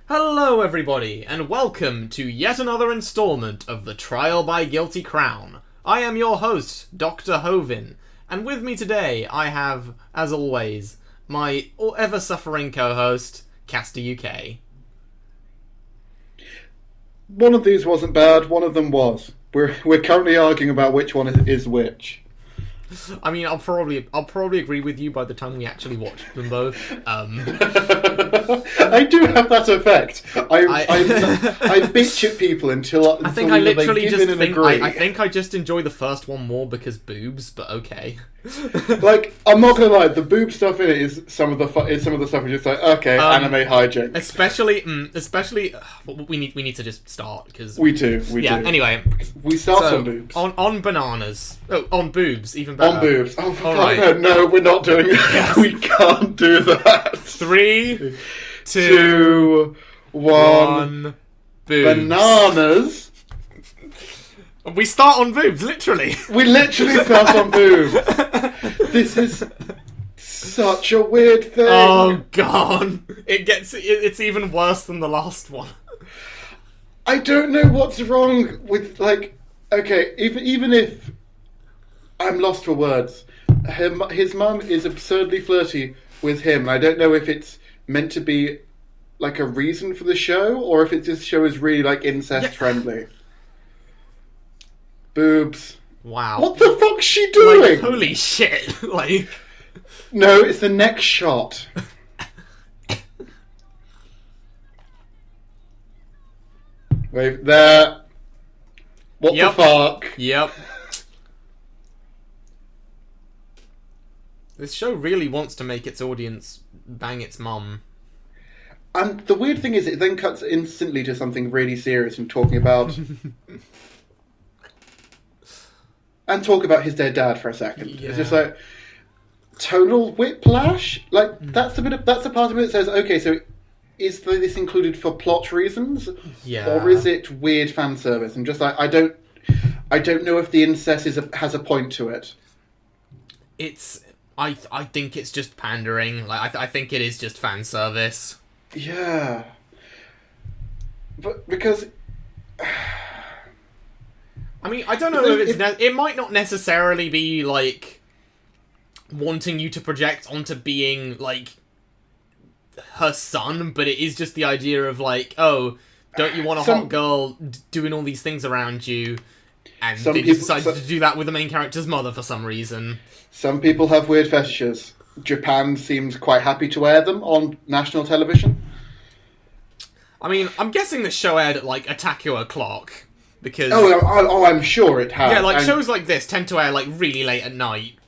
Hello everybody, and welcome to yet another installment of the Trial by Guilty Crown. I am your host, Dr. Hovin, and with me today I have, as always, my ever-suffering co-host, Kastor UK. One of these wasn't bad, one of them was. We're currently arguing about which one is which. I mean, I'll probably agree with you by the time we actually watch them both. I do have that effect. I bitch at people until I think I literally they give just in and think agree. I think I just enjoy the first one more because boobs, but okay. Like, I'm not gonna lie, the boob stuff in it is some of the stuff is just like, okay, anime hijinks. Especially, we need to just start because We do. Anyway, We start on boobs. On bananas. Oh, on boobs, even better. On boobs. Oh, for All God, right. no, we're not doing it. Yes. We can't do that. 3, 2, 2, 1. boobs. Bananas. We start on boobs, literally. We literally start on boobs. This is such a weird thing. Oh god, it's even worse than the last one. I don't know what's wrong with, like, okay, even if I'm lost for words, his mum is absurdly flirty with him. I don't know if it's meant to be like a reason for the show or if this show is really like incest friendly. Boobs. Wow. What the fuck's she doing? Like, holy shit. Like, no, it's the next shot. Wait, there. What the fuck? Yep. This show really wants to make its audience bang its mum. And the weird thing is, it then cuts instantly to something really serious and talking about... and talk about his dead dad for a second. Yeah. It's just like... tonal whiplash? Like, that's the part of it that says, okay, so is this included for plot reasons? Yeah. Or is it weird fan service? I'm just like, I don't know if the incest has a point to it. I think it's just pandering. Like, I think it is just fan service. Yeah. But because... I mean, I don't know if it's... it might not necessarily be, like, wanting you to project onto being, like, her son, but it is just the idea of, like, oh, don't you want a hot girl doing all these things around you? And they just decided to do that with the main character's mother for some reason. Some people have weird fetishes. Japan seems quite happy to air them on national television. I mean, I'm guessing the show aired at, like, Attack Your Clock, because... Oh, I'm sure it has. Yeah, like, shows like this tend to air, like, really late at night.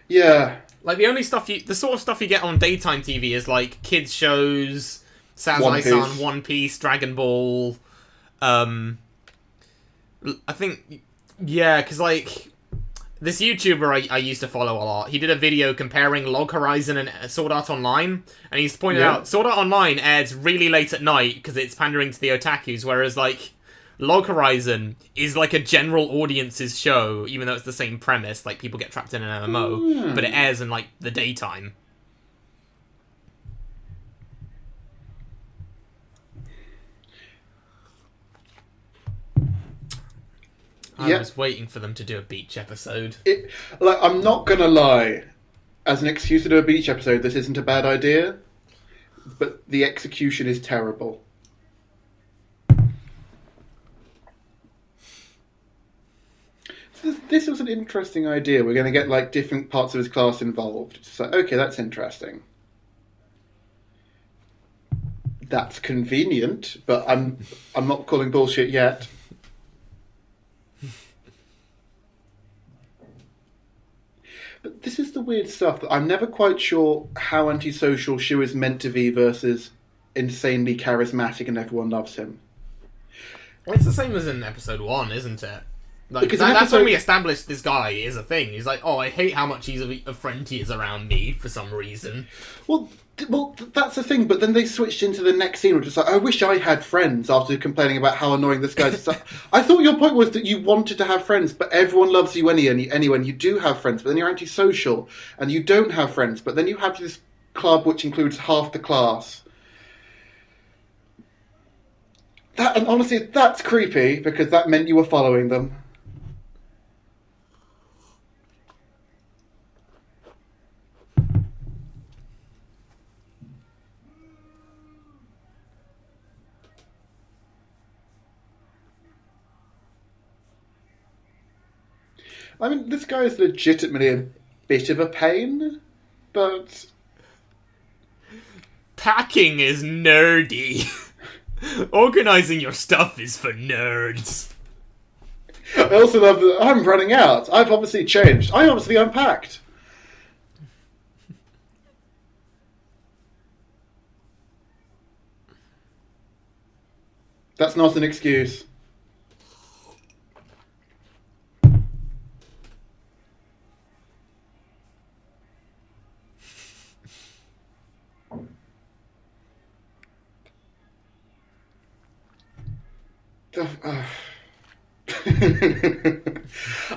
Yeah. Like, the sort of stuff you get on daytime TV is, like, kids shows, Sazai-san, One Piece, Dragon Ball, I think, yeah, because, like, this YouTuber I used to follow a lot, he did a video comparing Log Horizon and Sword Art Online, and he's pointed out, Sword Art Online airs really late at night because it's pandering to the otakus, whereas, like, Log Horizon is like a general audience's show, even though it's the same premise, like people get trapped in an MMO, but it airs in like the daytime. I was waiting for them to do a beach episode. I'm not gonna lie, as an excuse to do a beach episode, this isn't a bad idea, but the execution is terrible. This was an interesting idea. We're going to get like different parts of his class involved. It's like, okay, that's interesting. That's convenient, but I'm not calling bullshit yet. But this is the weird stuff that I'm never quite sure how antisocial Shu is meant to be versus insanely charismatic and everyone loves him. Well, it's the same as in episode 1, isn't it? Like, Because that's when we established this guy is a thing. He's like, oh, I hate how much he's a friend he is around me for some reason. Well, that's the thing, but then they switched into the next scene, which is like, I wish I had friends, after complaining about how annoying this guy is. I thought your point was that you wanted to have friends, but everyone loves you anyway, and you do have friends, but then you're antisocial, and you don't have friends, but then you have this club which includes half the class. And honestly, that's creepy, because that meant you were following them. I mean, this guy is legitimately a bit of a pain, but... Packing is nerdy. Organising your stuff is for nerds. I also love that I'm running out. I've obviously changed. I obviously unpacked. That's not an excuse.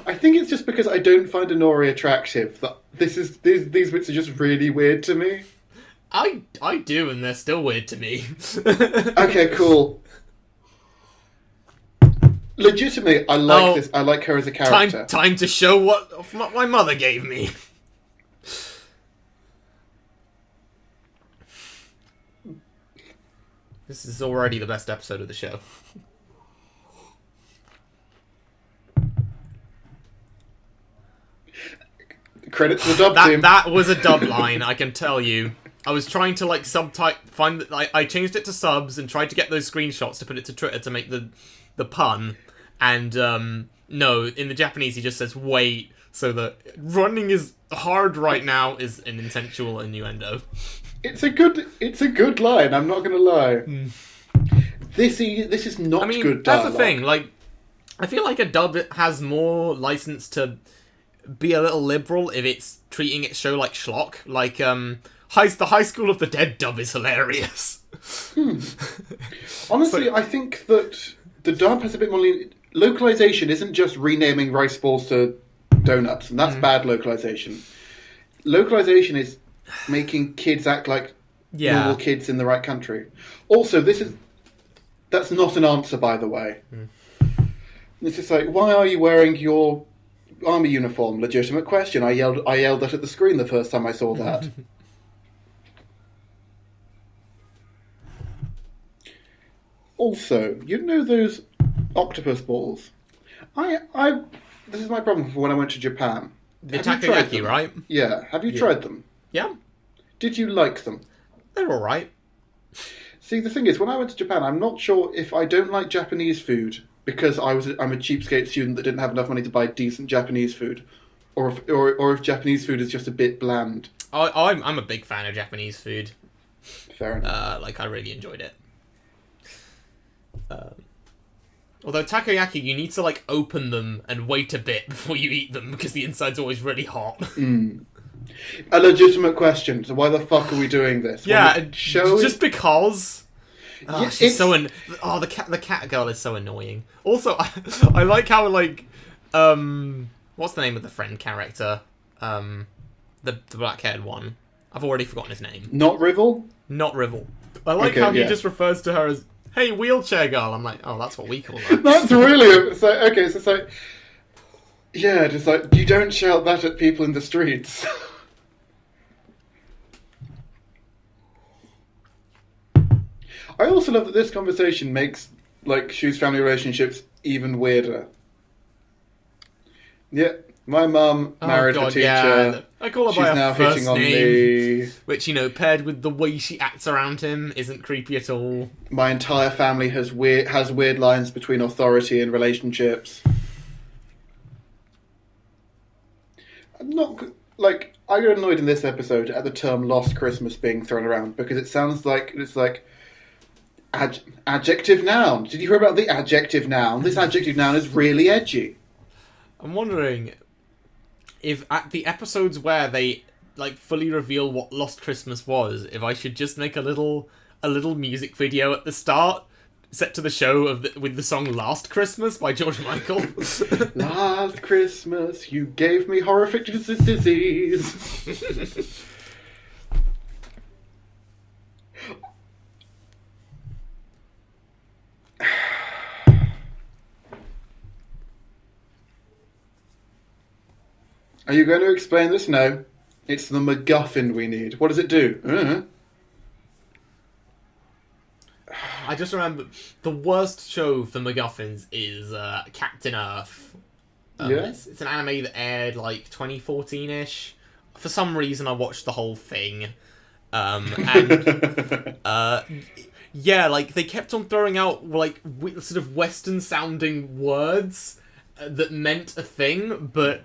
I think it's just because I don't find Honori attractive that these bits are just really weird to me. I do, and they're still weird to me. Okay, cool. Legitimately, I like this. I like her as a character. Time to show what my mother gave me. This is already the best episode of the show. Credit to the dub team. That was a dub line, I can tell you. I was trying to like find I changed it to subs and tried to get those screenshots to put it to Twitter to make the pun, and no, in the Japanese he just says wait, so that running is hard right now is an intentional innuendo. It's a good line. I'm not gonna lie. This is not good dialogue. That's the thing. Like, I feel like a dub has more license to be a little liberal if it's treating its show like schlock. Like, the High School of the Dead dub is hilarious. Honestly, I think that the dub has a bit more... Localization isn't just renaming rice balls to donuts, and that's bad localization. Localization is making kids act like normal kids in the right country. Also, that's not an answer, by the way. It's just like, why are you wearing your army uniform? Legitimate question. I yelled that at the screen the first time I saw that. Also, you know those octopus balls? This is my problem for when I went to Japan. The takoyaki, right? Yeah. Have you tried them? Yeah. Did you like them? They're alright. See, the thing is, when I went to Japan, I'm not sure if I don't like Japanese food because I'm a cheapskate student that didn't have enough money to buy decent Japanese food, or if Japanese food is just a bit bland. I'm a big fan of Japanese food. Fair enough. I really enjoyed it. Although takoyaki, you need to like open them and wait a bit before you eat them because the inside's always really hot. A legitimate question. So why the fuck are we doing this? Yeah, just because. Yeah, she's the cat girl is so annoying. Also, I like how like what's the name of the friend character? The black-haired one. I've already forgotten his name. Not Rivel? Not Rivel. I like how he just refers to her as, hey, wheelchair girl. I'm like, oh, that's what we call her. That's really... So it's like... Yeah, just like, you don't shout that at people in the streets. I also love that this conversation makes, like, Shu's family relationships even weirder. Yeah, my mum married a teacher. Yeah. I call her She's by now her first hitting on name, me. which, you know, paired with the way she acts around him, isn't creepy at all. My entire family has weird lines between authority and relationships. I'm not... Like, I got annoyed in this episode at the term Lost Christmas being thrown around, because it sounds like... It's like... adjective noun. Did you hear about the adjective noun? This adjective noun is really edgy. I'm wondering if at the episodes where they like fully reveal what Lost Christmas was, if I should just make a little music video at the start set to the show with the song Last Christmas by George Michael. Last Christmas you gave me horrific disease. Are you going to explain this? No. It's the MacGuffin we need. What does it do? I just remember the worst show for MacGuffins is Captain Earth. It's an anime that aired like 2014-ish. For some reason, I watched the whole thing. Yeah, like, they kept on throwing out, like, sort of Western-sounding words that meant a thing, but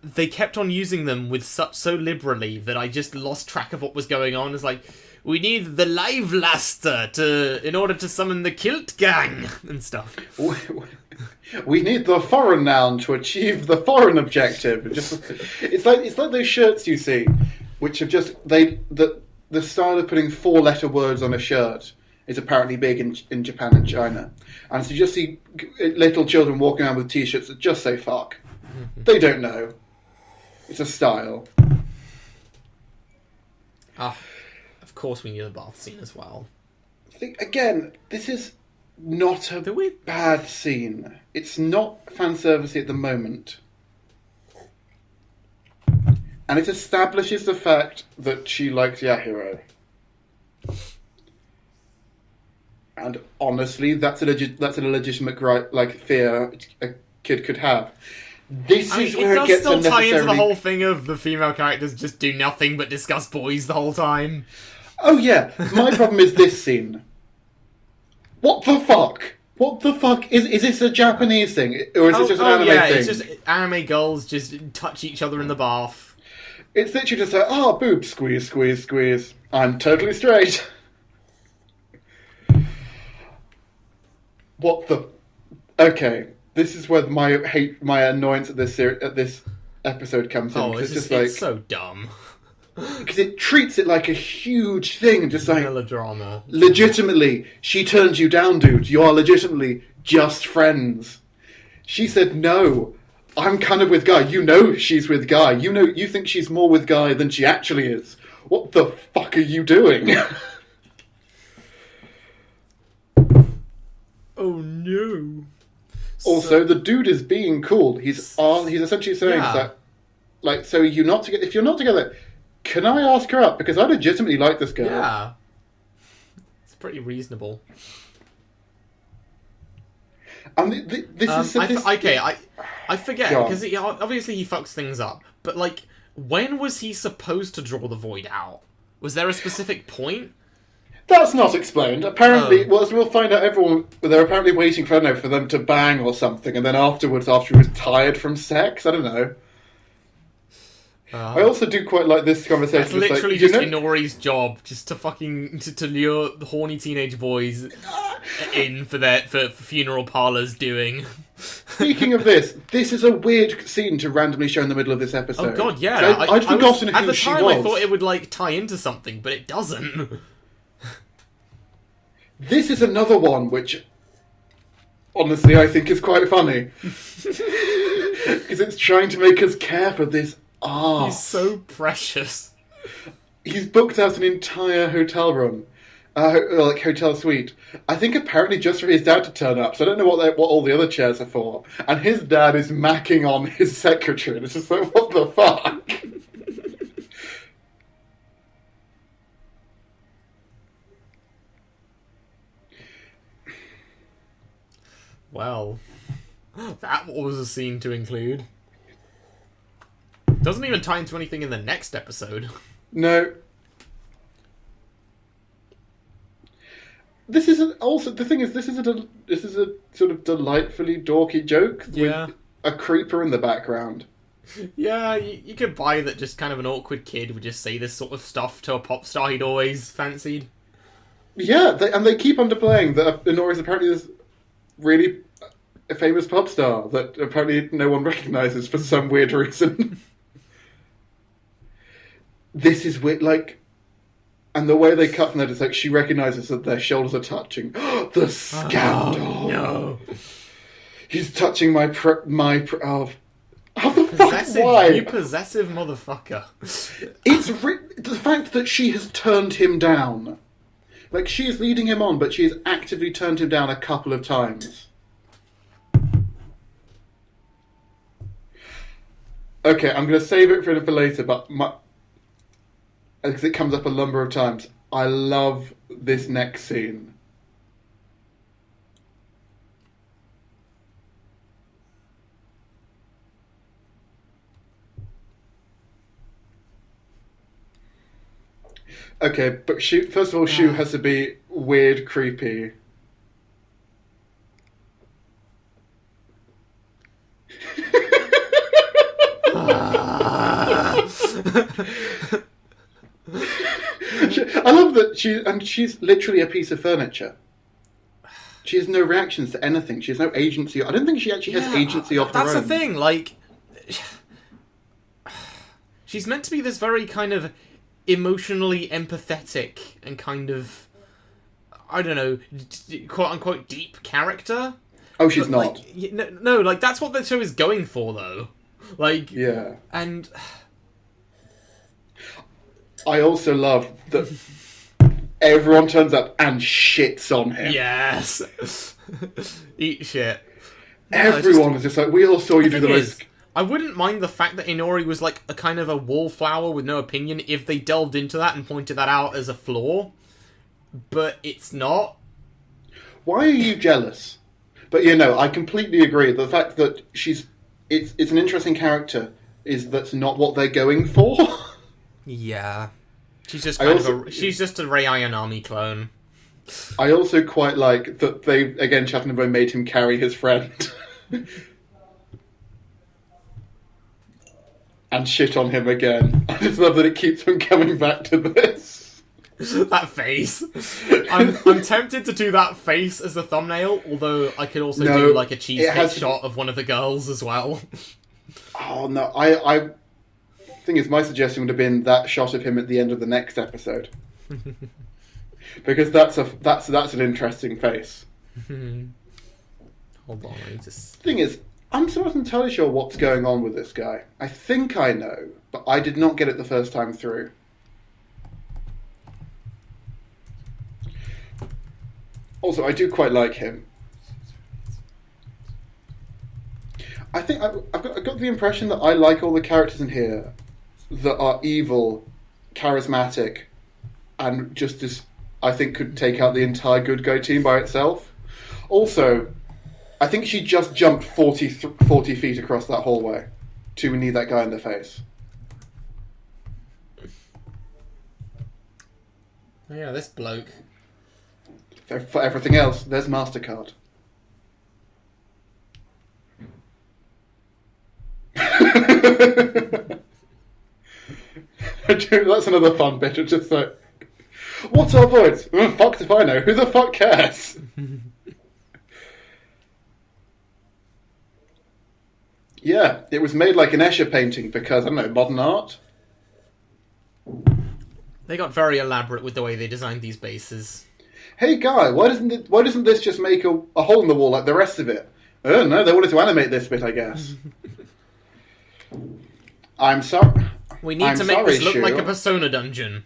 they kept on using them with so liberally that I just lost track of what was going on. It's like, we need the live laster in order to summon the kilt gang and stuff. We need the foreign noun to achieve the foreign objective. It's like those shirts you see, which have just the style of putting 4-letter words on a shirt is apparently big in Japan and China, and so you just see little children walking around with T-shirts that just say "fuck." They don't know. It's a style. Of course, we need a bath scene as well. Again, this is not a bad scene. It's not fan servicey at the moment. And it establishes the fact that she likes Yahiro. And honestly, that's a legitimate fear a kid could have. This is where it gets still tie unnecessarily... into the whole thing of the female characters just do nothing but discuss boys the whole time. Oh yeah, my problem is this scene. What the fuck? What the fuck? Is this a Japanese thing? Or is it just an anime thing? It's just anime girls just touch each other in the bath. It's literally just like, boobs, squeeze, squeeze, squeeze. I'm totally straight. What the... Okay, this is where my annoyance at this episode comes in. Oh, it's so dumb. Because it treats it like a huge thing, and just like melodrama. Legitimately, she turns you down, dude. You are legitimately just friends. She said no. I'm kind of with Guy. You know she's with Guy. You think she's more with Guy than she actually is. What the fuck are you doing? Oh no. Also, the dude is being cool. He's essentially saying that, like, so you're not together. If you're not together, can I ask her out? Because I legitimately like this girl. Yeah. It's pretty reasonable. And I forget, because obviously he fucks things up. But, like, when was he supposed to draw the void out? Was there a specific point? That's not explained. Apparently, well, as we'll find out, they're apparently waiting for them to bang or something, and then afterwards, after he was tired from sex, I don't know. I also do quite like this conversation. That's literally just Inori's job, just to fucking to lure the horny teenage boys in for funeral parlors doing. Speaking of this is a weird scene to randomly show in the middle of this episode. Oh god, yeah. I'd forgotten who she was. At the time, I thought it would like tie into something, but it doesn't. This is another one which, honestly, I think is quite funny. Because it's trying to make us care for this arse. He's so precious. He's booked out an entire hotel room. Hotel suite. I think apparently just for his dad to turn up. So I don't know what all the other chairs are for. And his dad is macking on his secretary. And it's just like, what the fuck? Well, that was a scene to include. Doesn't even tie into anything in the next episode. No. This is also the thing is this is a sort of delightfully dorky joke with a creeper in the background. Yeah, you could buy that. Just kind of an awkward kid would just say this sort of stuff to a pop star he'd always fancied. Yeah, they keep underplaying that Inori's apparently this really a famous pop star that apparently no one recognises for some weird reason. This is weird, like, and the way they cut from that is like she recognises that their shoulders are touching. The scandal! Oh, no. He's touching my oh, how the fuck? Why? You possessive motherfucker! It's the fact that she has turned him down. Like, she is leading him on, but she has actively turned him down a couple of times. Okay, I'm going to save it for later, but because it comes up a number of times. I love this next scene. Okay, but first of all, Shu has to be weird, creepy. I love that she's literally a piece of furniture. She has no reactions to anything. She has no agency. I don't think she actually has agency of her own. That's the thing. Like, she's meant to be this very kind of emotionally empathetic and kind of, I don't know, quote unquote deep character. Oh, she's not. Like, no, like that's what the show is going for, though. Like, yeah, and I also love that everyone turns up and shits on him. Yes, eat shit. Everyone is just like, we all saw you do the most. I wouldn't mind the fact that Inori was like a kind of a wallflower with no opinion if they delved into that and pointed that out as a flaw, but it's not. Why are you jealous? But I completely agree. The fact that it's an interesting character that's not what they're going for. Yeah, she's just she's just a Rei Ayanami clone. I also quite like that they again Chattanooga made him carry his friend. And shit on him again. I just love that it keeps on coming back to this. That face. I'm tempted to do that face as the thumbnail, although I could also do like a cheesecake shot of one of the girls as well. Oh no, I thing is, my suggestion would have been that shot of him at the end of the next episode. Because that's an interesting face. Hold on, let me just... Thing is, I'm still not entirely sure what's going on with this guy. I think I know, but I did not get it the first time through. Also, I do quite like him. I think I've got the impression that I like all the characters in here that are evil, charismatic, and just as I think could take out the entire good guy team by itself. Also, I think she just jumped 40 feet across that hallway to knee that guy in the face. Yeah, this bloke. For everything else, there's MasterCard. That's another fun bit. It's just like, what's our voice? Fucked if I know. Who the fuck cares? Yeah, it was made like an Escher painting because, I don't know, modern art? They got very elaborate with the way they designed these bases. Hey guy, why doesn't this just make a hole in the wall like the rest of it? Oh no, they wanted to animate this bit, I guess. I'm sorry. We need to make this look like a Persona dungeon.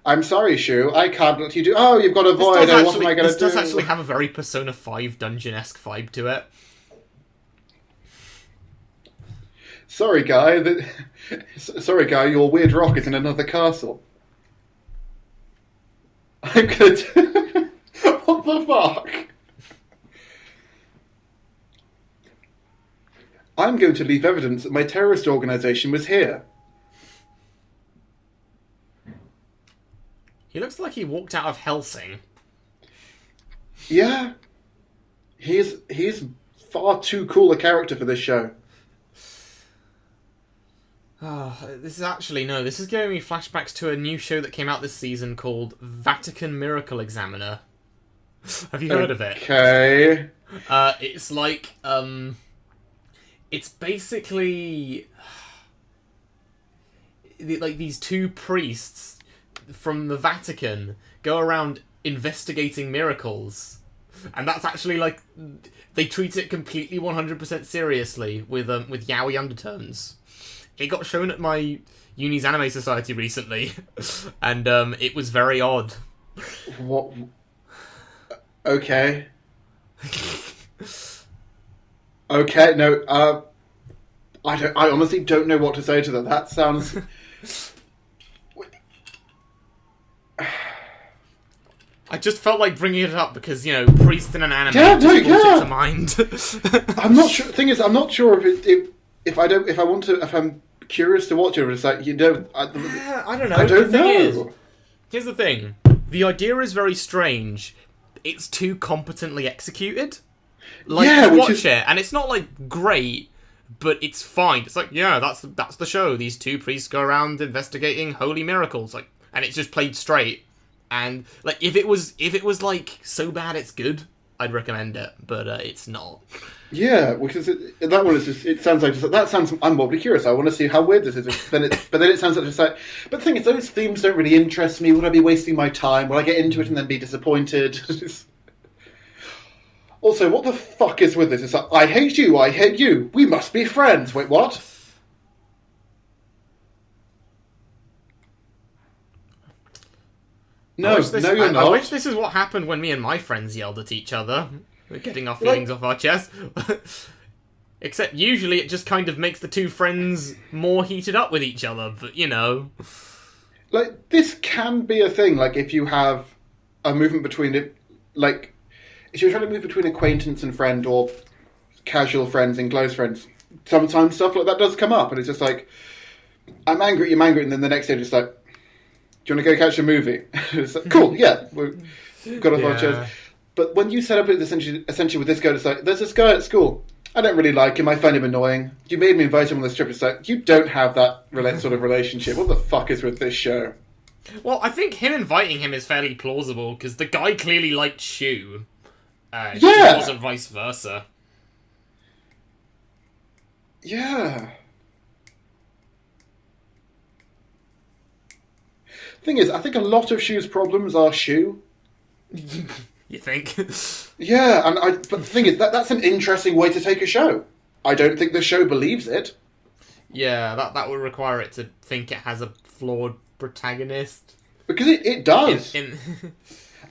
I'm sorry, Shu. I can't let you do... Oh, you've got a void. What am I going to do? This does actually have a very Persona 5 dungeon-esque vibe to it. Sorry, guy. Sorry, guy. Your weird rock is in another castle. I'm going to... What the fuck? I'm going to leave evidence that my terrorist organisation was here. He looks like he walked out of Helsing. Yeah. He's far too cool a character for this show. This is giving me flashbacks to a new show that came out this season called Vatican Miracle Examiner. Have you heard of it? Okay. It's like, it's basically like these two priests from the Vatican go around investigating miracles, and that's actually like they treat it completely 100% seriously with yaoi undertones. It got shown at my uni's anime society recently, and it was very odd. What? Okay. Okay, no, I honestly don't know what to say to that. That sounds. I just felt like bringing it up because, priest in an anime brought it to mind. I'm not sure. Thing is, I'm not sure if I'm curious to watch it. It's like, I don't know. I don't know. Here's the thing. The idea is very strange. It's too competently executed. Like, you watch it, and it's not, like, great, but it's fine. It's like, that's the show. These two priests go around investigating holy miracles. Like, and it's just played straight. And, like, if it was like, so bad it's good, I'd recommend it. But it's not. Yeah, because that one is just, it sounds like, that sounds, I'm morbidly curious. I want to see how weird this is. But then it sounds like just like, but the thing is, those themes don't really interest me. Would I be wasting my time? Will I get into it and then be disappointed? Also, what the fuck is with this? It's like, I hate you, we must be friends. Wait, what? No, you're not. I wish this is what happened when me and my friends yelled at each other. We're getting our feelings off our chest. Except usually it just kind of makes the two friends more heated up with each other, but Like, this can be a thing, like, if you have a movement between it, like, if you're trying to move between acquaintance and friend, or casual friends and close friends, sometimes stuff like that does come up, and it's just like, I'm angry, and then the next day it's like, do you want to go catch a movie? It's like, cool, yeah, we've got off our chairs. But when you set up it essentially with this guy, it's like, there's this guy at school, I don't really like him, I find him annoying, you made me invite him on this trip, it's like, you don't have that sort of relationship, what the fuck is with this show? Well, I think him inviting him is fairly plausible, because the guy clearly liked Shu. It wasn't vice versa. Yeah. Thing is, I think a lot of Shu's problems are Shu. You think? Yeah, but the thing is, that's an interesting way to take a show. I don't think the show believes it. Yeah, that would require it to think it has a flawed protagonist. Because it does.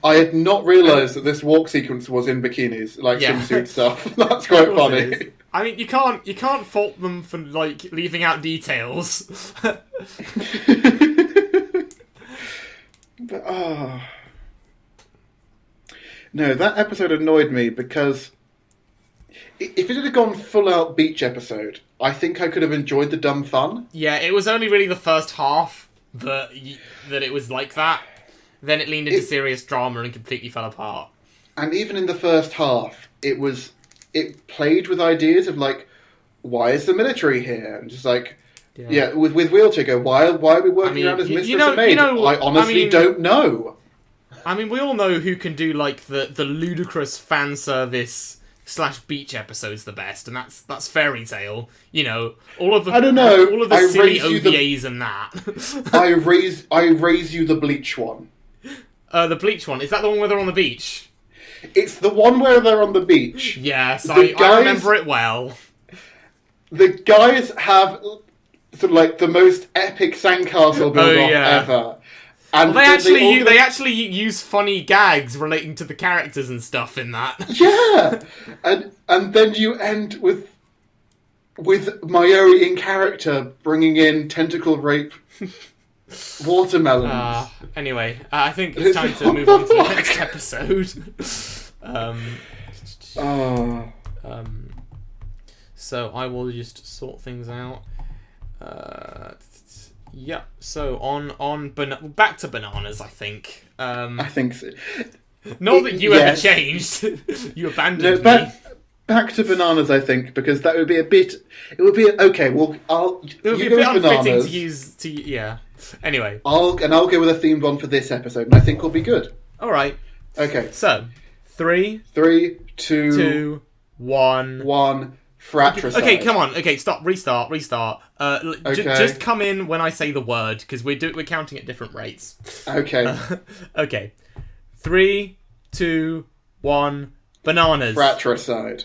I had not realised that this walk sequence was in bikinis, like swimsuit stuff. That's quite funny. I mean, you can't fault them for like leaving out details. But no, that episode annoyed me because if it had gone full out beach episode, I think I could have enjoyed the dumb fun. Yeah, it was only really the first half that it was like that. Then it leaned into serious drama and completely fell apart. And even in the first half, it played with ideas of like, why is the military here? And just like, with wheelchair go, why are we working around as mistress and maid? I honestly don't know. I mean, we all know who can do like the ludicrous fan service / beach episodes the best, and that's Fairy Tail. All of the all of the silly OVAs and that. I raise you the Bleach one. The Bleach one, is that the one where they're on the beach? It's the one where they're on the beach. Yes, I remember it well. The guys have sort of like the most epic sandcastle build-off ever. And they actually use funny gags relating to the characters and stuff in that. Yeah, and then you end with Mayuri in character bringing in tentacle rape watermelons. Anyway, I think it's time to move on to the next episode. So I will just sort things out. Yeah. So back to bananas. I think. I think so. Not that you ever changed. You abandoned me. Back to bananas, I think, because that would be a bit. It would be okay. Well, it would be a bit unfitting to use. Yeah. Anyway, I'll go with a themed one for this episode, and I think we'll be good. All right. Okay. So, 3, 2, 1. Fratricide. Okay, come on. Okay, stop. Restart. Just come in when I say the word, because we're counting at different rates. Okay. Okay. 3, 2, 1. Bananas. Fratricide.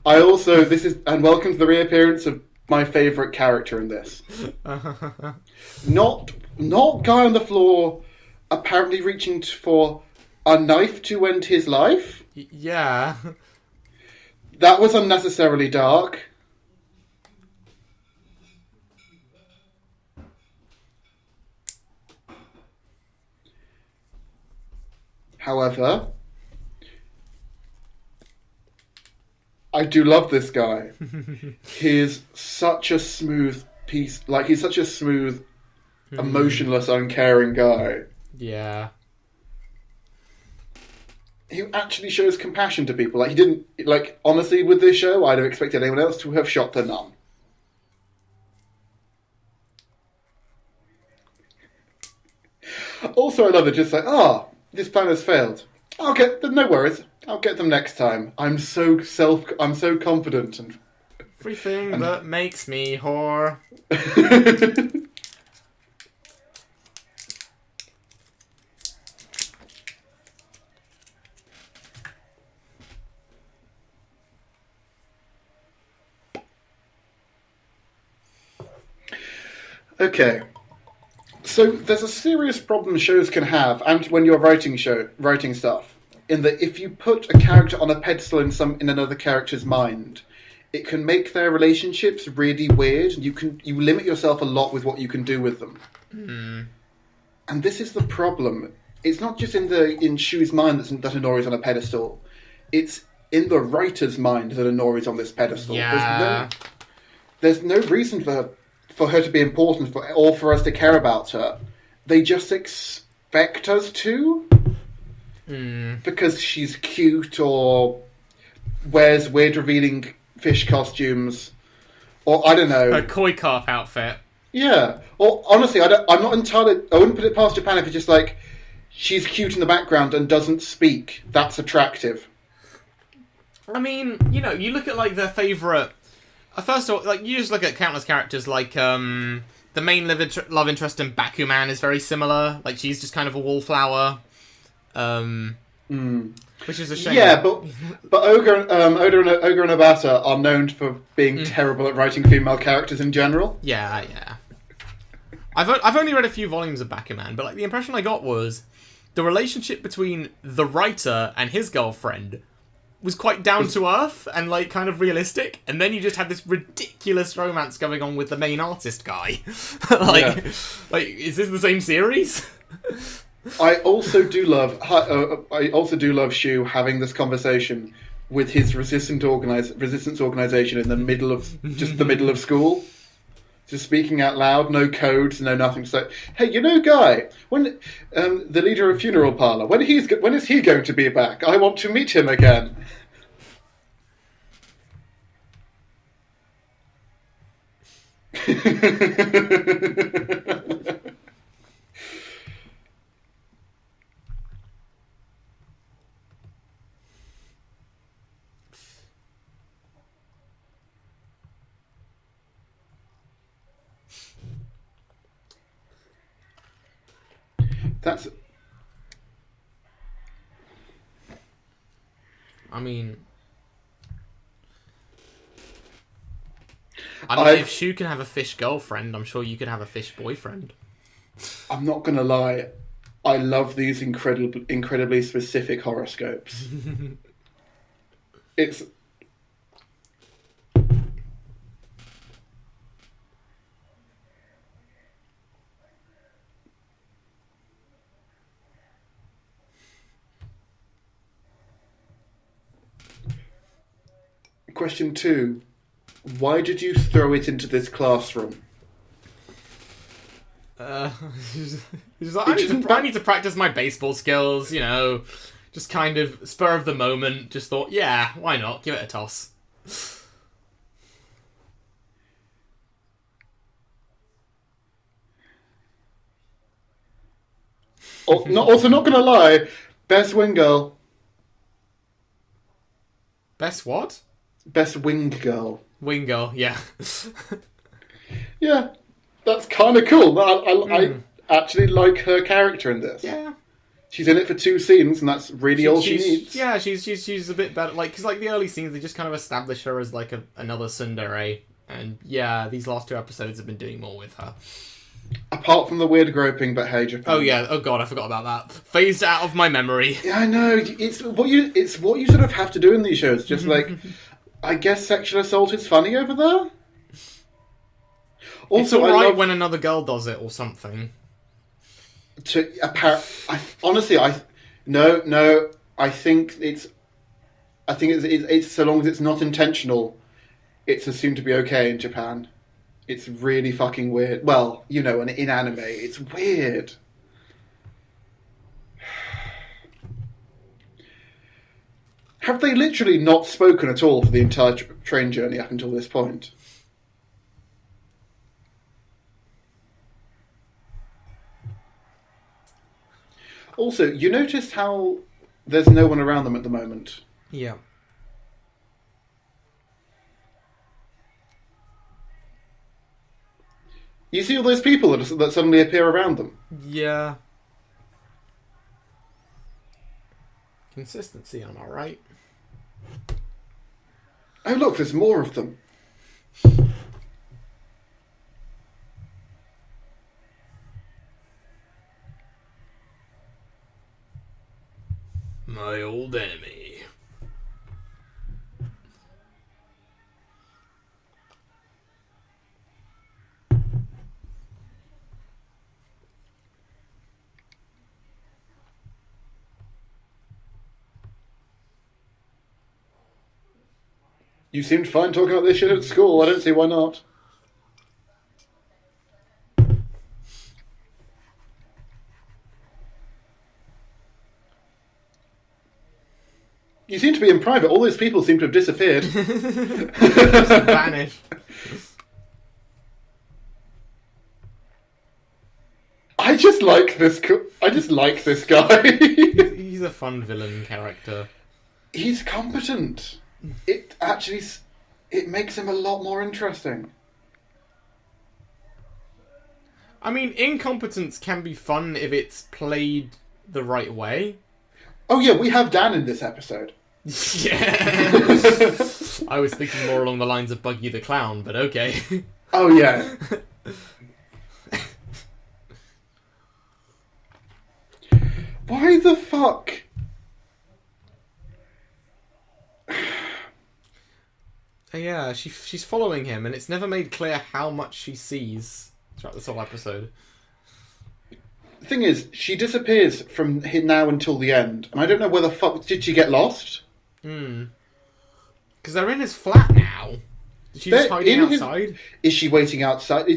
And welcome to the reappearance of my favourite character in this. Not guy on the floor apparently reaching for a knife to end his life. Yeah. That was unnecessarily dark. However, I do love this guy. He's such a smooth piece. Like, he's such a smooth, emotionless, uncaring guy. Yeah. He actually shows compassion to people. Like, he didn't... Like, honestly, with this show, I'd have expected anyone else to have shot the nun. Also, I love it. Just like, this plan has failed. I'll get them. No worries. I'll get them next time. I'm so confident and everything that makes me whore. Okay. So there's a serious problem shows can have, and when you're writing stuff, in that if you put a character on a pedestal in another character's mind, it can make their relationships really weird. You limit yourself a lot with what you can do with them. Mm. And this is the problem. It's not just in Shu's mind that Inori's on a pedestal. It's in the writer's mind that Inori's on this pedestal. Yeah. There's no reason for her to be important or for us to care about her. They just expect us to. Because she's cute or wears weird revealing fish costumes, or I don't know, her koi carp outfit. Yeah, or honestly, I wouldn't put it past Japan if it's just like she's cute in the background and doesn't speak. That's attractive. I mean, you look at like their favorite. First of all, like you just look at countless characters. Like the main love interest in Bakuman is very similar. Like she's just kind of a wallflower. Which is a shame. Yeah, but Oga and Obata are known for being terrible at writing female characters in general. Yeah. I've only read a few volumes of Bakuman, but like the impression I got was the relationship between the writer and his girlfriend was quite down to earth and like kind of realistic, and then you just had this ridiculous romance going on with the main artist guy. Like, is this the same series? I also do love Shu having this conversation with his resistance organization in the middle of school, just speaking out loud, no codes, no nothing. So, hey, Guy, when the leader of Funeral Parlor, when is he going to be back? I want to meet him again. I mean, if Shu can have a fish girlfriend, I'm sure you can have a fish boyfriend. I'm not gonna lie, I love these incredibly specific horoscopes. It's... Question 2. Why did you throw it into this classroom? He's like, I need to practice my baseball skills, just kind of spur of the moment. Just thought, yeah, why not? Give it a toss. Also, not gonna lie, best wing girl. Best what? Best wing girl. Wing girl, yeah. Yeah, that's kind of cool. I actually like her character in this. Yeah. She's in it for 2 scenes, and that's really all she needs. Yeah, she's a bit better. Like, because like the early scenes, they just kind of establish her as like another tsundere, and yeah, these last 2 episodes have been doing more with her. Apart from the weird groping, but hey, Japan. Oh yeah, oh god, I forgot about that. Phased out of my memory. Yeah, I know. It's what you sort of have to do in these shows. Just like, I guess sexual assault is funny over there. Also, it's alright when another girl does it or something. Honestly, I think it's so long as it's not intentional, it's assumed to be okay in Japan. It's really fucking weird. Well, in anime, it's weird. Have they literally not spoken at all for the entire train journey up until this point? Also, you noticed how there's no one around them at the moment? Yeah. You see all those people that suddenly appear around them? Yeah. Consistency, am I right? Oh look, there's more of them. My old enemy. You seemed fine talking about this shit at school. I don't see why not. You seem to be in private. All those people seem to have disappeared. Just vanished. I just like this guy. He's a fun villain character. He's competent. It makes him a lot more interesting. I mean, incompetence can be fun if it's played the right way. Oh yeah, we have Dan in this episode. Yeah. I was thinking more along the lines of Buggy the Clown, but okay. Oh yeah. Why the fuck? Yeah, she's following him, and it's never made clear how much she sees throughout this whole episode. The thing is, she disappears from now until the end, and I don't know where the fuck... Did she get lost? Because they're in his flat now. Is she just hiding outside? Is she waiting outside?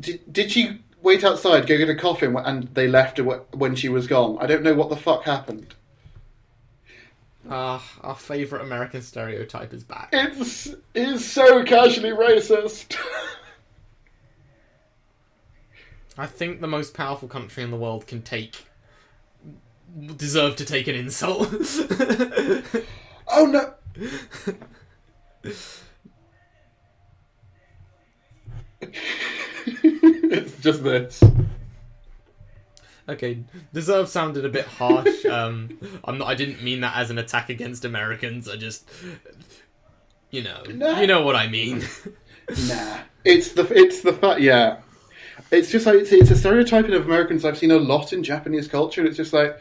Did she wait outside, go get a coffee, and they left her when she was gone? I don't know what the fuck happened. Our favourite American stereotype is back. It's so casually racist. I think the most powerful country in the world deserve to take an insult. Oh no! It's just this. Okay, deserve sounded a bit harsh. I didn't mean that as an attack against Americans. I just, you know what I mean. Nah, it's the fact. Yeah, it's just like it's a stereotyping of Americans I've seen a lot in Japanese culture, and it's just like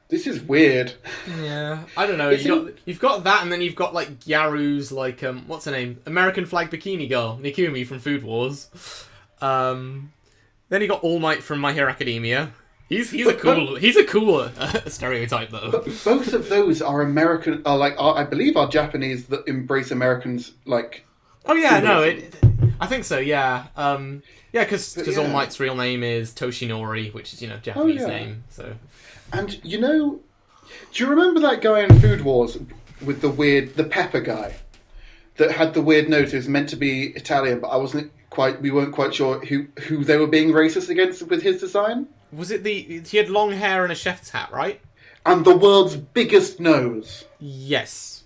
this is weird. Yeah, I don't know. You've got that, and then you've got like Gyaru's like what's her name? American flag bikini girl, Nikumi from Food Wars. Then you got All Might from My Hero Academia. He's a cool stereotype though. But both of those are American. I believe are Japanese that embrace Americans like. Oh yeah, no, I think so. Yeah, because All Might's real name is Toshinori, which is Japanese name. So. And do you remember that guy in Food Wars with the pepper guy that had the weird nose? It was meant to be Italian, but we weren't quite sure who they were being racist against with his design. Was it he had long hair and a chef's hat, right? And the world's biggest nose. Yes.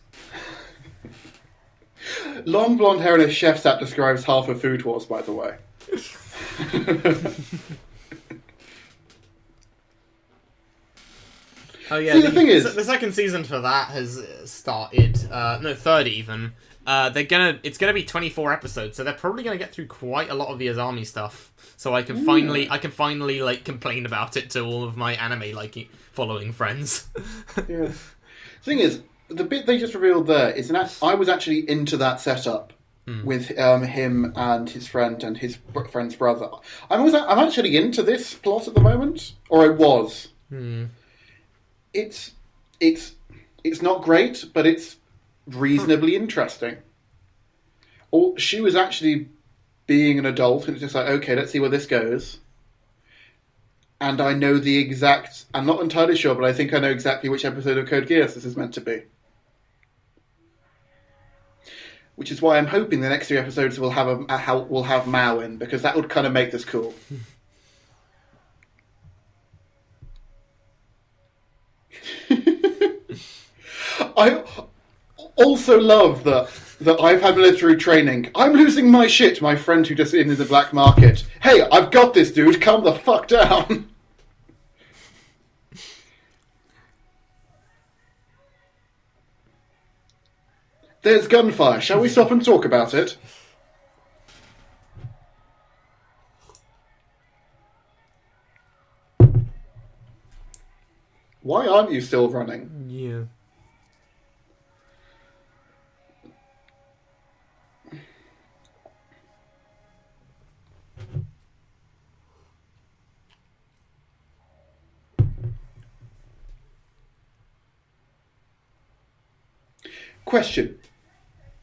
Long blonde hair and a chef's hat describes half of Food Wars, by the way. Oh yeah. See, the thing is, the second season for that has started. No, third even. It's gonna be 24 episodes, so they're probably gonna get through quite a lot of the Azami stuff. So I can finally like complain about it to all of my anime following friends. Yeah. Thing is, the bit they just revealed there is I was actually into that setup with him and his friend and his friend's brother. I'm actually into this plot at the moment, or I was. It's not great, but it's reasonably interesting. Or she was actually being an adult, and it's just like, okay, let's see where this goes. And I know the exact... I'm not entirely sure, but I think I know exactly which episode of Code Geass this is meant to be. Which is why I'm hoping the next 3 episodes will have Mao in, because that would kind of make this cool. I also love that I've had military training. I'm losing my shit, my friend who just in the black market. Hey, I've got this, dude. Calm the fuck down. There's gunfire. Shall we stop and talk about it? Why aren't you still running? Yeah. Question.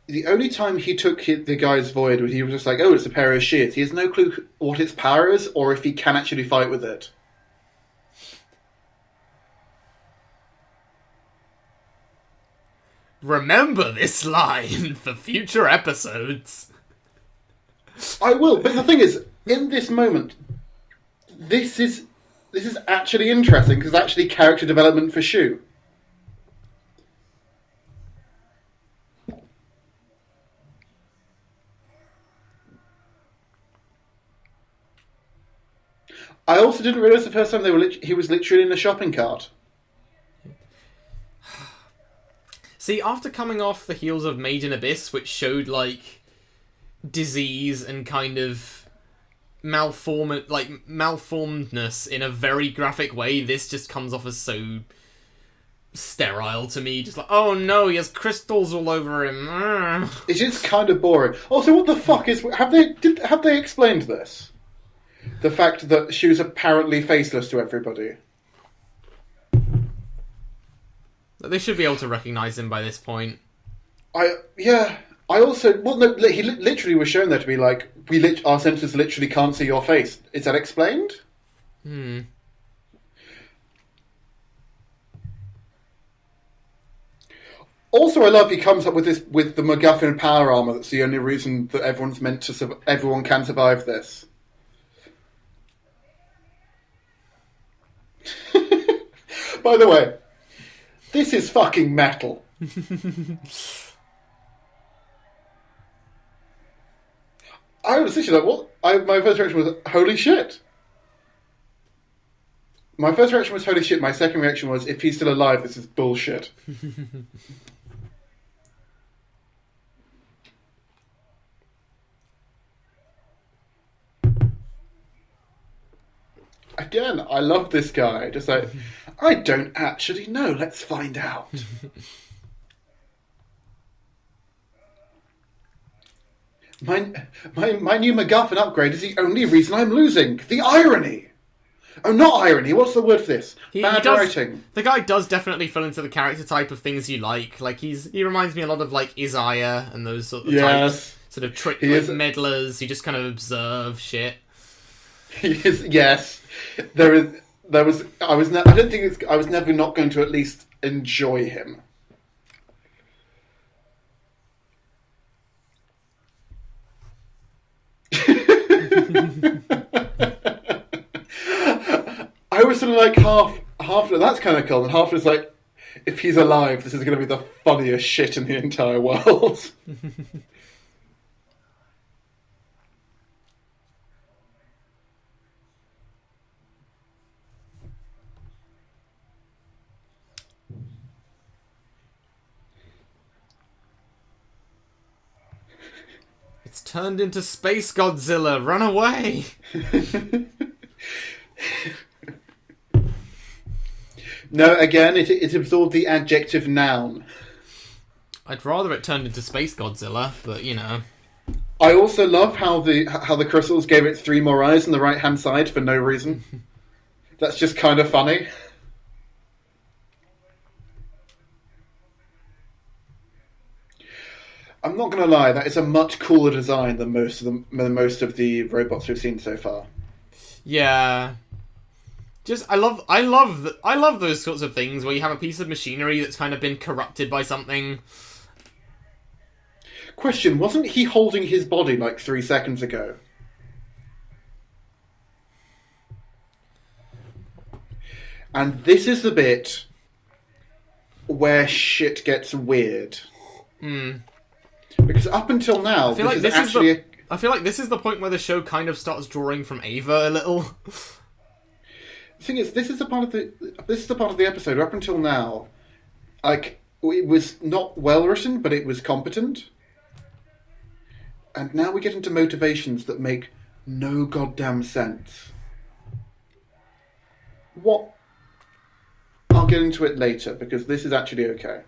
The only time he took the guy's void was he was just like, oh, it's a pair of shit. He has no clue what its power is or if he can actually fight with it. Remember this line for future episodes. I will, but the thing is, in this moment, this is actually interesting because it's actually character development for Shu. I also didn't realise the first time he was literally in a shopping cart. See, after coming off the heels of Made in Abyss, which showed, like, disease and kind of malformedness in a very graphic way, this just comes off as so sterile to me. Just like, oh no, he has crystals all over him. It is kind of boring. Also, what the fuck is... Have they explained this? The fact that she was apparently faceless to everybody. They should be able to recognise him by this point. I also... Well, no, he literally was shown there to be like, our senses literally can't see your face. Is that explained? Also, I love he comes up with the MacGuffin power armor. That's the only reason that everyone can survive this. By the way, this is fucking metal. I was literally like, what? My first reaction was, holy shit. My first reaction was, holy shit. My second reaction was, if he's still alive, this is bullshit. Again, I love this guy. Just like, I don't actually know. Let's find out. My new MacGuffin upgrade is the only reason I'm losing. The irony. Oh, not irony. What's the word for this? Bad writing. The guy does definitely fall into the character type of things you like. Like he reminds me a lot of like Isaiah and those sort of types. Sort of trick meddlers who just kind of observe shit. He is, yes. I was never not going to at least enjoy him. I was sort of like half that's kind of cool, and half is like, if he's alive, this is going to be the funniest shit in the entire world. It's turned into Space Godzilla. Run away! No, again, it absorbed the adjective noun. I'd rather it turned into Space Godzilla, but you know. I also love how the crystals gave it 3 more eyes on the right-hand side for no reason. That's just kind of funny. I'm not going to lie, that is a much cooler design than most of the robots we've seen so far. Yeah. Just I love those sorts of things where you have a piece of machinery that's kind of been corrupted by something. Question, wasn't he holding his body like 3 seconds ago? And this is the bit where shit gets weird. Because up until now, I feel like this is the point where the show kind of starts drawing from Ava a little. The thing is, this is the part of the episode where up until now, like, it was not well written, but it was competent. And now we get into motivations that make no goddamn sense. What? I'll get into it later, because this is actually okay.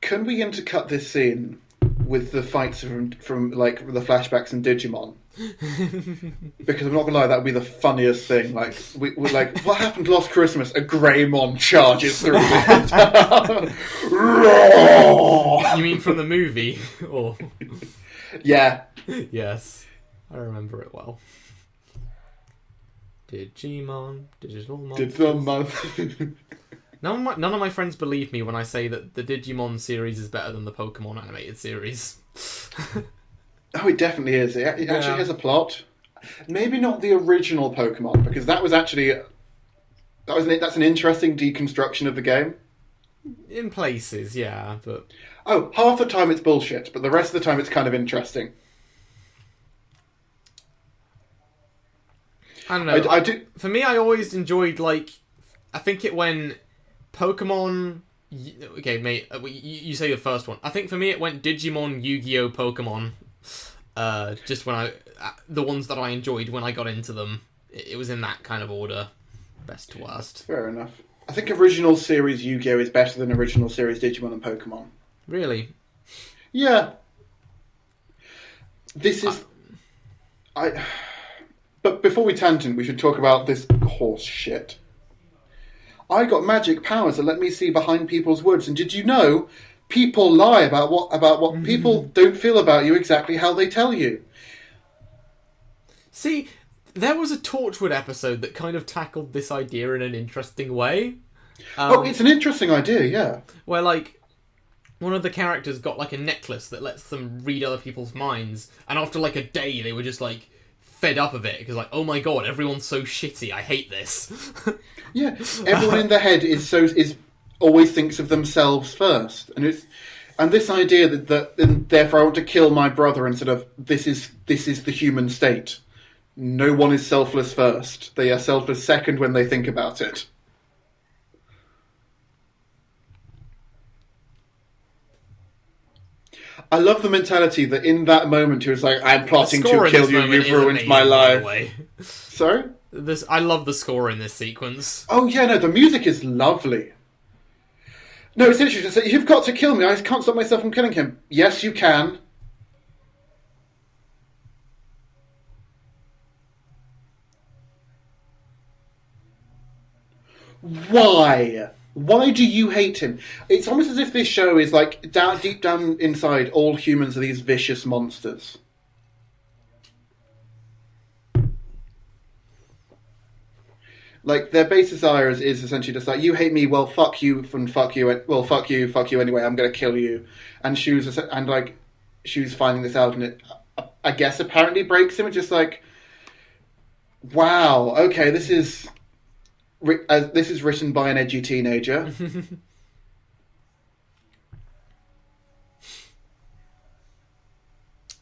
Can we intercut this scene with the fights from like the flashbacks in Digimon? Because I'm not gonna lie, that would be the funniest thing. Like we're like, what happened last Christmas? A Greymon charges through it. You mean from the movie? Or yeah. Yes, I remember it well. Digimon, digital monsters. None of my friends believe me when I say that the Digimon series is better than the Pokemon animated series. Oh, it definitely is. It actually has a plot. Maybe not the original Pokemon, because that's an interesting deconstruction of the game. In places, yeah, but... Oh, half the time it's bullshit, but the rest of the time it's kind of interesting. I don't know. For me, I always enjoyed, like... I think it when... Pokemon... Okay, mate, you say the first one. I think for me it went Digimon, Yu-Gi-Oh!, Pokemon. Just when the ones that I enjoyed when I got into them. It was in that kind of order. Best to worst. Fair enough. I think original series Yu-Gi-Oh! Is better than original series Digimon and Pokemon. Really? Yeah. This is... But before we tangent, we should talk about this horse shit. I got magic powers that let me see behind people's woods, and did you know people lie about what people don't feel about you exactly how they tell you? See, there was a Torchwood episode that kind of tackled this idea in an interesting way. It's an interesting idea, yeah. Where, like, one of the characters got, like, a necklace that lets them read other people's minds, and after, like, a day, they were just, like, fed up of it, because, like, oh my god, everyone's so shitty, I hate this. Yeah, everyone in their head is always thinks of themselves first, and this idea that therefore I want to kill my brother instead of this is the human state. No one is selfless first; they are selfless second when they think about it. I love the mentality that in that moment he was like, "I'm plotting to kill you. You've ruined my life." Sorry? I love the score in this sequence. Oh yeah, no, the music is lovely. No, it's literally just like, you've got to kill me. I can't stop myself from killing him. Yes, you can. Why? Why do you hate him? It's almost as if this show is like, deep down inside, all humans are these vicious monsters. Like, their base desire is essentially just like, you hate me, well, fuck you, and fuck you, well, fuck you anyway, I'm gonna kill you. And Shu's finding this out, and it, I guess, apparently breaks him. It's just like, wow, okay, this is written by an edgy teenager.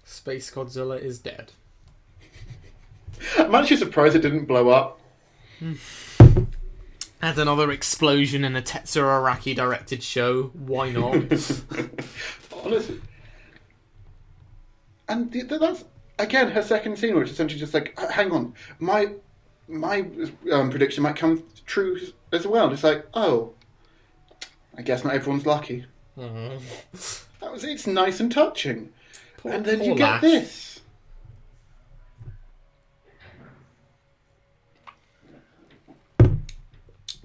Space Godzilla is dead. I'm actually surprised it didn't blow up. Add another explosion in a Tetsuo Araki directed show. Why not? Honestly. and that's again her second scene, which is essentially just like, hang on, my prediction might come true as well. It's like, oh, I guess not everyone's lucky. It's nice and touching. And then you get this.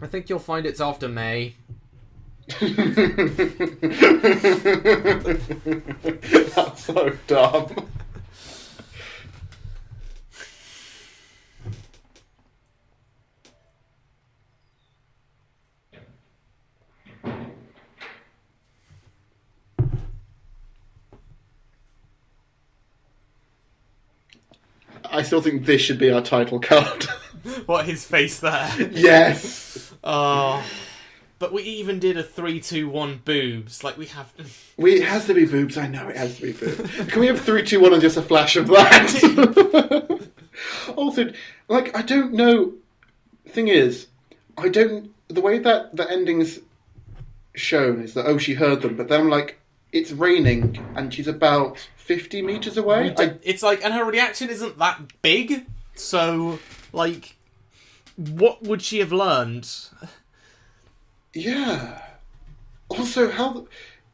I think you'll find it's after May. That's so dumb. I still think this should be our title card. What, his face there? Yes. Oh. But we even did a 3, 2, 1 boobs. Like, we have... It has to be boobs. I know it has to be boobs. Can we have 3, 2, 1 and just a flash of that? Also, like, I don't know... Thing is, I don't... The way that the ending's shown is that, oh, she heard them, but then I'm like, it's raining, and she's about 50 metres away. It's like, and her reaction isn't that big, so, like, what would she have learned? Yeah. Also, how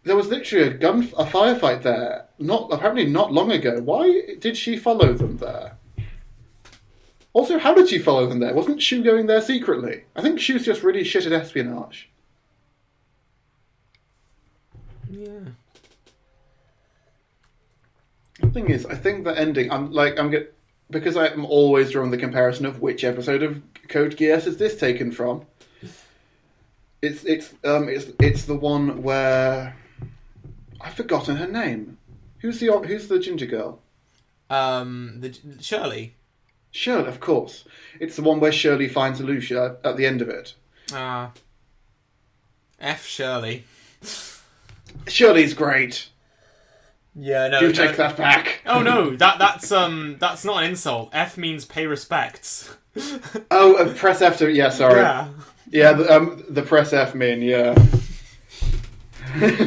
there was literally a firefight there, apparently not long ago. Why did she follow them there? Also, how did she follow them there? Wasn't Shu going there secretly? I think Shu's just really shit at espionage. Yeah. The thing is, I think the ending. Because I'm always drawing the comparison of which episode of Code Geass is this taken from. It's the one where I've forgotten her name. Who's the ginger girl? Shirley. Shirley, of course. It's the one where Shirley finds Lucia at the end of it. F Shirley. Shirley's great. Yeah, no. You take that back. Oh no, that's not an insult. F means pay respects. Oh, press F to... Yeah, sorry. Yeah. Yeah, the press F mean, yeah.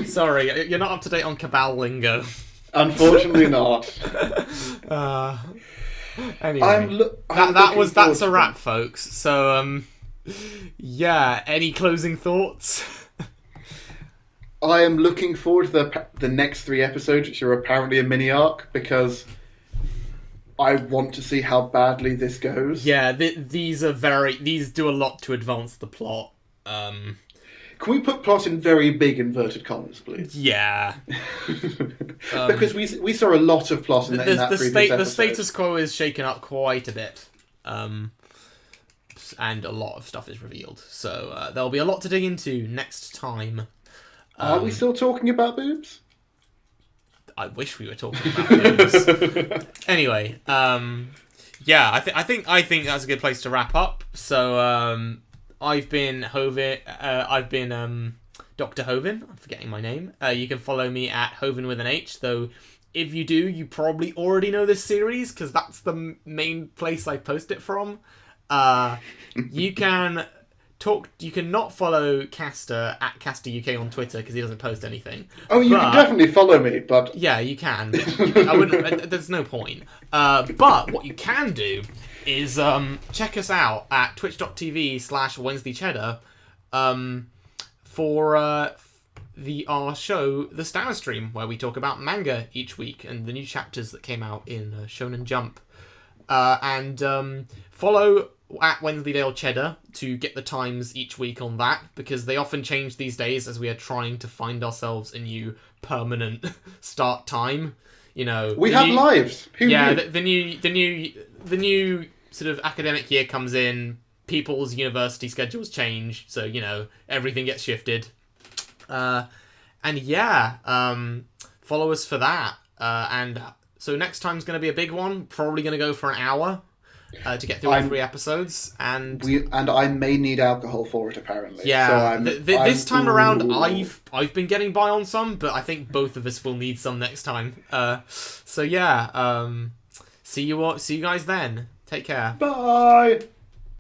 Sorry, you're not up to date on Cabal lingo. Unfortunately not. Anyway, that's a wrap, folks. So, yeah, any closing thoughts? I am looking forward to the next 3 episodes, which are apparently a mini arc, because I want to see how badly this goes. Yeah, these do a lot to advance the plot. Can we put plot in very big inverted commas, please? Yeah. Because we saw a lot of plot in that previous episode. The status quo is shaken up quite a bit. And a lot of stuff is revealed. So there'll be a lot to dig into next time. Are we still talking about boobs? I wish we were talking about boobs. Anyway, yeah, I think that's a good place to wrap up. So I've been Hovin. I've been Dr. Hovin. I'm forgetting my name. You can follow me at Hovin with an H. Though, if you do, you probably already know this series because that's the main place I post it from. You can not follow Kastor at Kastor UK on Twitter because he doesn't post anything. Oh, you can definitely follow me, but yeah, you can. I wouldn't. There's no point. But what you can do is check us out at twitch.tv/WednesdayCheddar for our show, The Stammer Stream, where we talk about manga each week and the new chapters that came out in Shonen Jump. And follow at Wensleydale Cheddar to get the times each week on that, because they often change these days as we are trying to find ourselves a new permanent start time. You know, we have lives. Who knew? The new sort of academic year comes in, people's university schedules change, so you know everything gets shifted. And yeah, follow us for that. And so next time's going to be a big one. Probably going to go for an hour. To get through all 3 episodes, and I may need alcohol for it apparently. Yeah, so this time around, I've been getting by on some, but I think both of us will need some next time. So yeah, see you guys then. Take care. Bye.